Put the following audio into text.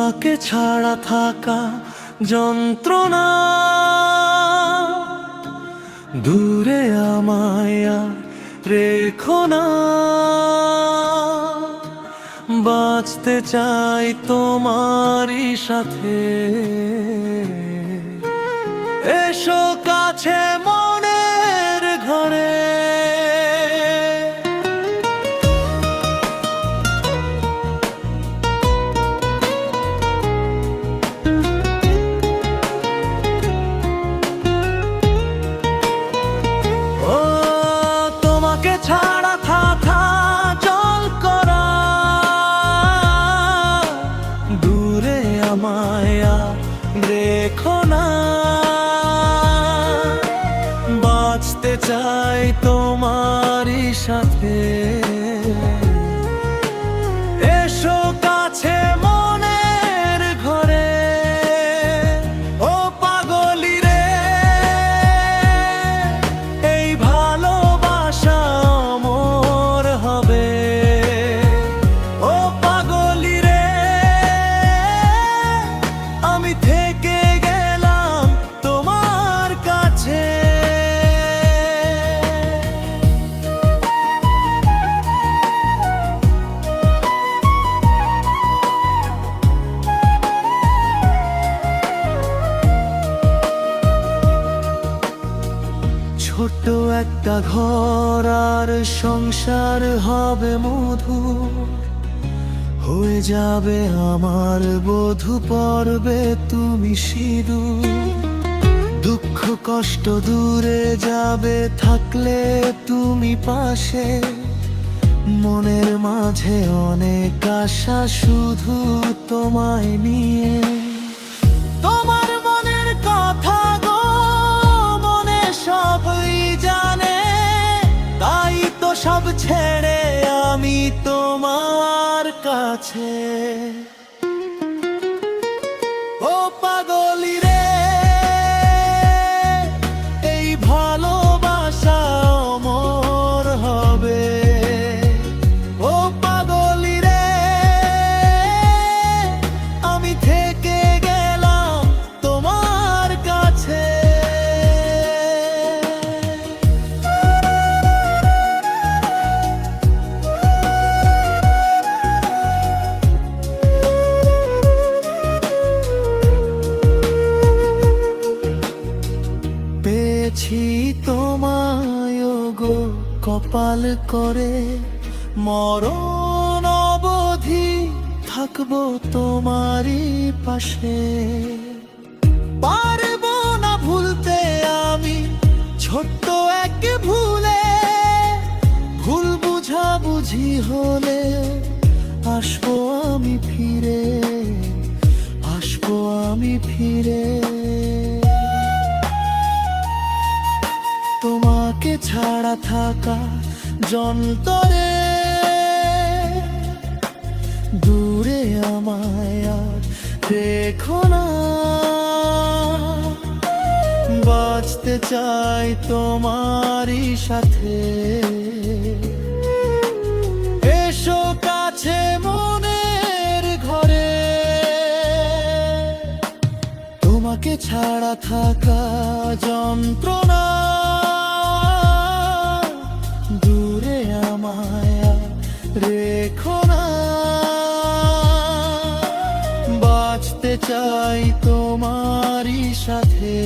তোমাকে ছাড়া থাকা যন্ত্রণা, দূরে আমায় আর রেখো না। বাঁচতে চাই তোমারই সাথে, এসো কাছে মনের ঘরে। ও তোমাকে ছাড়া থাকা জল করা, দূরে আমায় আর রেখো না। বাঁচতে চাই তোমারই সাথে, এসো কাছে মনের ঘরে। ও পাগলি রে, এই ভালোবাসা অমর হবে। ও পাগলি রে, আমি থেকে গেলাম তোমার কাছে। ছোট্ট একটা ঘর আর সংসার হবে মধুর, হয়ে যাবে আমার বধূ, পরবে তুমি সিঁদুর। দুঃখ কষ্ট দূরে যাবে থাকলে তুমি পাশে, মনের মাঝে অনেক আশা শুধু তোমায় নিয়ে। তোমার মনের কথা গো মনে সবই জানে, তাই তো সব ছেড়ে আমি তোমার কাছে। ও পাগলি রে, এই ভালোবাসা অমর হবে। ও পাগলি রে, আমি থেকে গেলাম তোমার কাছে। পেয়েছি তোমায় গো কপাল করে, মরণ অবধি থাকবো তোমারই পাশে। পারবো না ভুলতে আমি ছোট্ট এক ভুলে, ভুল বুঝাবুঝি হলে আসবো আমি ফিরে, আসবো আমি ফিরে। তোমাকে ছাড়া থাকা যন্ত্রে, দূরে আমায় আর রেখো না। বাঁচতে চাই তোমারই সাথে, এসো কাছে মনের ঘরে। তোমাকে ছাড়া থাকা যন্ত্রণা, দূরে আমায় আর রেখো না। বাঁচতে চাই তোমারই সাথে।